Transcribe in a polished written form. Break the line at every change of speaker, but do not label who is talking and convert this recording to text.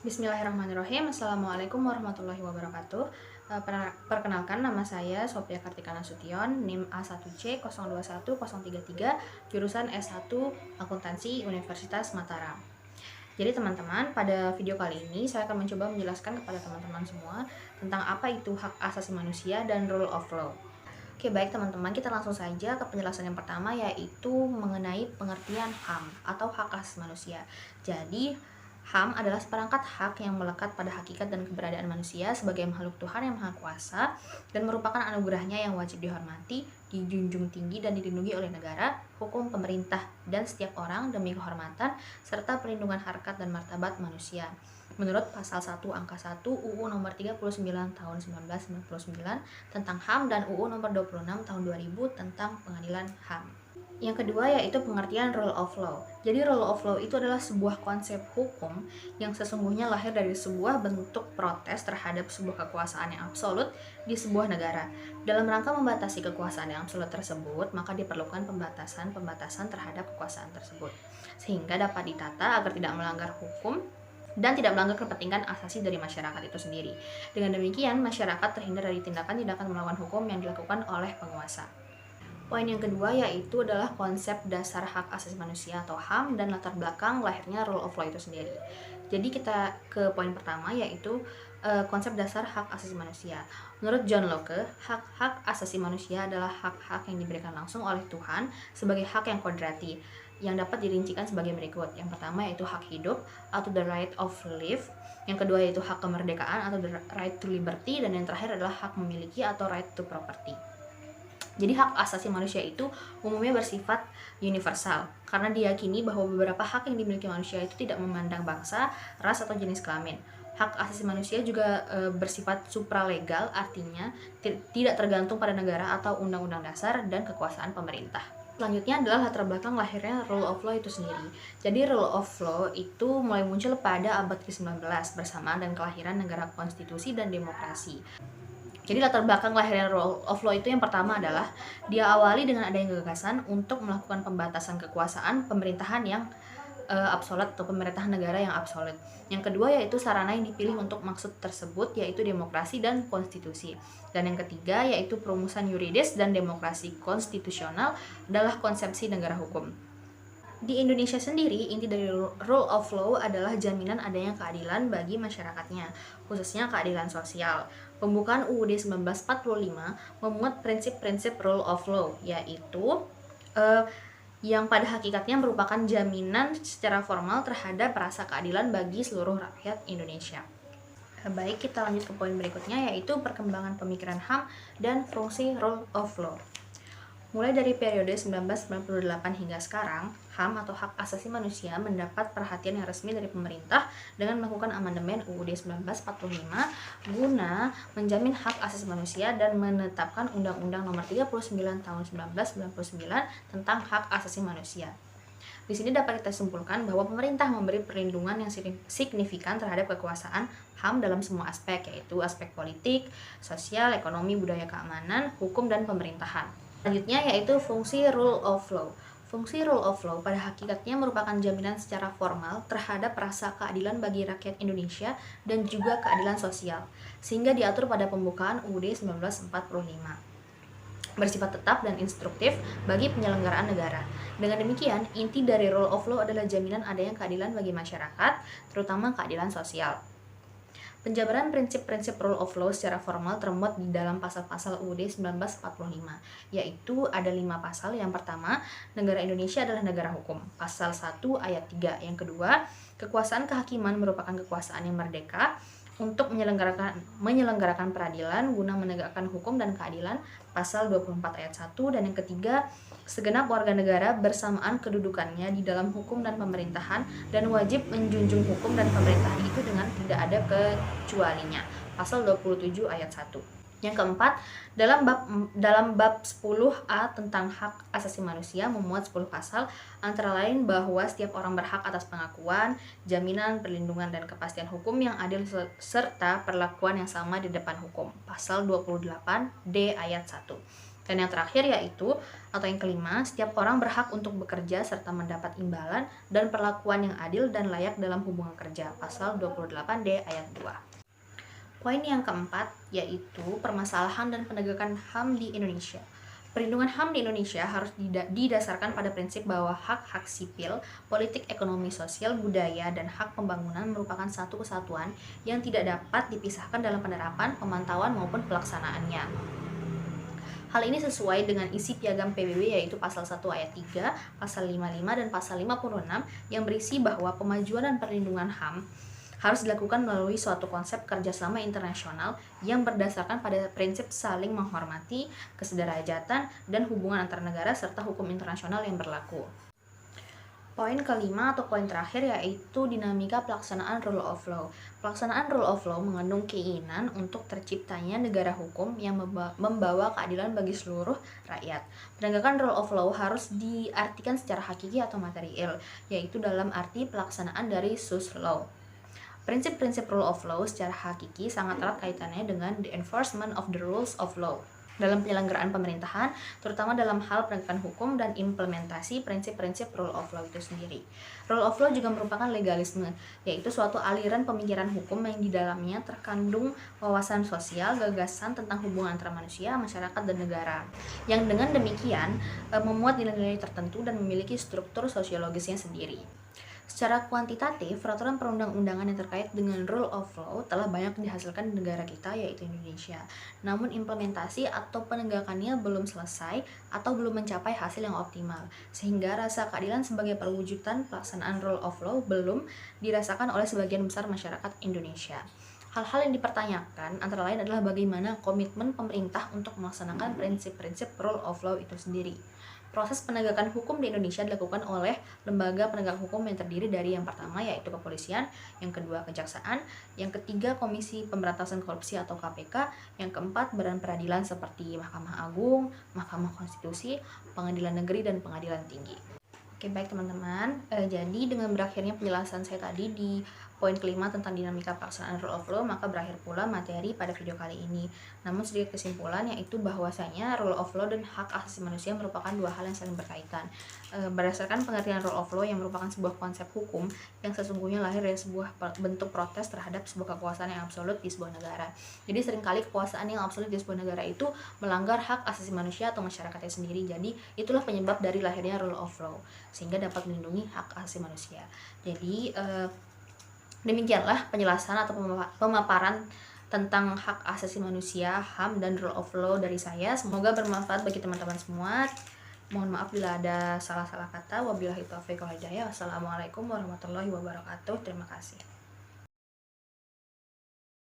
Bismillahirrahmanirrahim. Assalamualaikum warahmatullahi wabarakatuh. Perkenalkan, nama saya Sophia Kartika Nasution, NIM A1C021033, jurusan S1 Akuntansi Universitas Mataram. Jadi teman-teman, pada video kali ini saya akan mencoba menjelaskan kepada teman-teman semua tentang apa itu hak asasi manusia dan rule of law. Oke, baik teman-teman, kita langsung saja ke penjelasan yang pertama, yaitu mengenai pengertian HAM atau hak asasi manusia. Jadi HAM adalah seperangkat hak yang melekat pada hakikat dan keberadaan manusia sebagai makhluk Tuhan yang Maha Kuasa dan merupakan anugerahnya yang wajib dihormati, dijunjung tinggi dan dilindungi oleh negara, hukum pemerintah, dan setiap orang demi kehormatan serta perlindungan harkat dan martabat manusia. Menurut pasal 1 angka 1 UU nomor 39 tahun 1999 tentang HAM dan UU nomor 26 tahun 2000 tentang pengadilan HAM. Yang kedua yaitu pengertian rule of law. Jadi rule of law itu adalah sebuah konsep hukum yang sesungguhnya lahir dari sebuah bentuk protes terhadap sebuah kekuasaan yang absolut di sebuah negara. Dalam rangka membatasi kekuasaan yang absolut tersebut, maka diperlukan pembatasan terhadap kekuasaan tersebut, sehingga dapat ditata agar tidak melanggar hukum dan tidak melanggar kepentingan asasi dari masyarakat itu sendiri. Dengan demikian, masyarakat terhindar dari tindakan-tindakan melawan hukum yang dilakukan oleh penguasa. Poin yang kedua yaitu adalah konsep dasar hak asasi manusia atau HAM dan latar belakang lahirnya rule of law itu sendiri. Jadi kita ke poin pertama yaitu konsep dasar hak asasi manusia. Menurut John Locke, hak-hak asasi manusia adalah hak-hak yang diberikan langsung oleh Tuhan sebagai hak yang kodrati yang dapat dirincikan sebagai berikut. Yang pertama yaitu hak hidup atau the right of life. Yang kedua yaitu hak kemerdekaan atau the right to liberty, dan yang terakhir adalah hak memiliki atau right to property. Jadi hak asasi manusia itu umumnya bersifat universal karena diyakini bahwa beberapa hak yang dimiliki manusia itu tidak memandang bangsa, ras, atau jenis kelamin. Hak asasi manusia juga bersifat supralegal, artinya tidak tergantung pada negara atau undang-undang dasar dan kekuasaan pemerintah. Selanjutnya adalah latar belakang lahirnya rule of law itu sendiri. Jadi rule of law itu mulai muncul pada abad ke-19 bersamaan dan kelahiran negara konstitusi dan demokrasi. Jadi latar belakang lahirnya rule of law itu yang pertama adalah diawali dengan adanya gagasan untuk melakukan pembatasan kekuasaan pemerintahan yang absolut atau pemerintahan negara yang absolut. Yang kedua yaitu sarana yang dipilih untuk maksud tersebut yaitu demokrasi dan konstitusi. Dan yang ketiga yaitu perumusan yuridis dan demokrasi konstitusional adalah konsepsi negara hukum. Di Indonesia sendiri, inti dari rule of law adalah jaminan adanya keadilan bagi masyarakatnya, khususnya keadilan sosial. Pembukaan UUD 1945 memuat prinsip-prinsip rule of law, yaitu yang pada hakikatnya merupakan jaminan secara formal terhadap rasa keadilan bagi seluruh rakyat Indonesia. Baik, kita lanjut ke poin berikutnya, yaitu perkembangan pemikiran HAM dan fungsi rule of law. Mulai dari periode 1998 hingga sekarang, HAM atau Hak Asasi Manusia mendapat perhatian yang resmi dari pemerintah dengan melakukan amandemen UUD 1945 guna menjamin hak asasi manusia dan menetapkan Undang-Undang Nomor 39 Tahun 1999 tentang hak asasi manusia. Di sini dapat kita simpulkan bahwa pemerintah memberi perlindungan yang signifikan terhadap kekuasaan HAM dalam semua aspek, yaitu aspek politik, sosial, ekonomi, budaya, keamanan, hukum, dan pemerintahan. Selanjutnya yaitu fungsi rule of law. Fungsi rule of law pada hakikatnya merupakan jaminan secara formal terhadap rasa keadilan bagi rakyat Indonesia dan juga keadilan sosial, sehingga diatur pada pembukaan UUD 1945. Bersifat tetap dan instruktif bagi penyelenggaraan negara. Dengan demikian, inti dari rule of law adalah jaminan adanya keadilan bagi masyarakat, terutama keadilan sosial. Penjabaran prinsip-prinsip rule of law secara formal termuat di dalam pasal-pasal UUD 1945, yaitu ada 5 pasal. Yang pertama, negara Indonesia adalah negara hukum, pasal 1 ayat 3. Yang kedua, kekuasaan kehakiman merupakan kekuasaan yang merdeka untuk menyelenggarakan peradilan guna menegakkan hukum dan keadilan, pasal 24 ayat 1. Dan yang ketiga, segenap warga negara bersamaan kedudukannya di dalam hukum dan pemerintahan dan wajib menjunjung hukum dan pemerintahan itu dengan tidak ada kecualinya, pasal 27 ayat 1. Yang keempat, dalam bab 10A tentang hak asasi manusia memuat 10 pasal, antara lain bahwa setiap orang berhak atas pengakuan, jaminan, perlindungan, dan kepastian hukum yang adil serta perlakuan yang sama di depan hukum, pasal 28D ayat 1. Dan yang terakhir yaitu, atau yang kelima, setiap orang berhak untuk bekerja serta mendapat imbalan dan perlakuan yang adil dan layak dalam hubungan kerja. Pasal 28D ayat 2. Poin yang keempat yaitu permasalahan dan penegakan HAM di Indonesia. Perlindungan HAM di Indonesia harus didasarkan pada prinsip bahwa hak-hak sipil, politik, ekonomi, sosial, budaya, dan hak pembangunan merupakan satu kesatuan yang tidak dapat dipisahkan dalam penerapan, pemantauan, maupun pelaksanaannya. Hal ini sesuai dengan isi piagam PBB yaitu pasal 1 ayat 3, pasal 55 dan pasal 56 yang berisi bahwa pemajuan dan perlindungan HAM harus dilakukan melalui suatu konsep kerjasama internasional yang berdasarkan pada prinsip saling menghormati, kesederajatan, dan hubungan antar negara serta hukum internasional yang berlaku. Poin kelima atau poin terakhir yaitu dinamika pelaksanaan rule of law. Pelaksanaan rule of law mengandung keinginan untuk terciptanya negara hukum yang membawa keadilan bagi seluruh rakyat. Penegakan rule of law harus diartikan secara hakiki atau material, yaitu dalam arti pelaksanaan dari sus law. Prinsip-prinsip rule of law secara hakiki sangat erat kaitannya dengan the enforcement of the rules of law dalam penyelenggaraan pemerintahan, terutama dalam hal penegakan hukum dan implementasi prinsip-prinsip rule of law itu sendiri. Rule of law juga merupakan legalisme, yaitu suatu aliran pemikiran hukum yang di dalamnya terkandung wawasan sosial, gagasan tentang hubungan antara manusia, masyarakat, dan negara, yang dengan demikian memuat nilai-nilai tertentu dan memiliki struktur sosiologisnya sendiri. Secara kuantitatif, peraturan perundang-undangan yang terkait dengan rule of law telah banyak dihasilkan di negara kita, yaitu Indonesia. Namun implementasi atau penegakannya belum selesai atau belum mencapai hasil yang optimal, sehingga rasa keadilan sebagai perwujudan pelaksanaan rule of law belum dirasakan oleh sebagian besar masyarakat Indonesia. Hal-hal yang dipertanyakan antara lain adalah bagaimana komitmen pemerintah untuk melaksanakan prinsip-prinsip rule of law itu sendiri. Proses penegakan hukum di Indonesia dilakukan oleh lembaga penegak hukum yang terdiri dari yang pertama yaitu kepolisian, yang kedua kejaksaan, yang ketiga Komisi Pemberantasan Korupsi atau KPK, yang keempat badan peradilan seperti Mahkamah Agung, Mahkamah Konstitusi, Pengadilan Negeri, dan Pengadilan Tinggi. Oke, baik teman-teman, jadi dengan berakhirnya penjelasan saya tadi di poin kelima tentang dinamika pelaksanaan rule of law, maka berakhir pula materi pada video kali ini. Namun sedikit kesimpulan yaitu bahwasanya rule of law dan hak asasi manusia merupakan dua hal yang saling berkaitan. Berdasarkan pengertian rule of law yang merupakan sebuah konsep hukum yang sesungguhnya lahir dari sebuah bentuk protes terhadap sebuah kekuasaan yang absolut di sebuah negara. Jadi seringkali kekuasaan yang absolut di sebuah negara itu melanggar hak asasi manusia atau masyarakatnya sendiri. Jadi itulah penyebab dari lahirnya rule of law, sehingga dapat melindungi hak asasi manusia. Jadi demikianlah penjelasan atau pemaparan tentang hak asasi manusia, HAM, dan rule of law dari saya. Semoga bermanfaat bagi teman-teman semua. Mohon maaf bila ada salah-salah kata. Wabillahi taufiq wal hidayah. Wassalamualaikum warahmatullahi wabarakatuh. Terima kasih.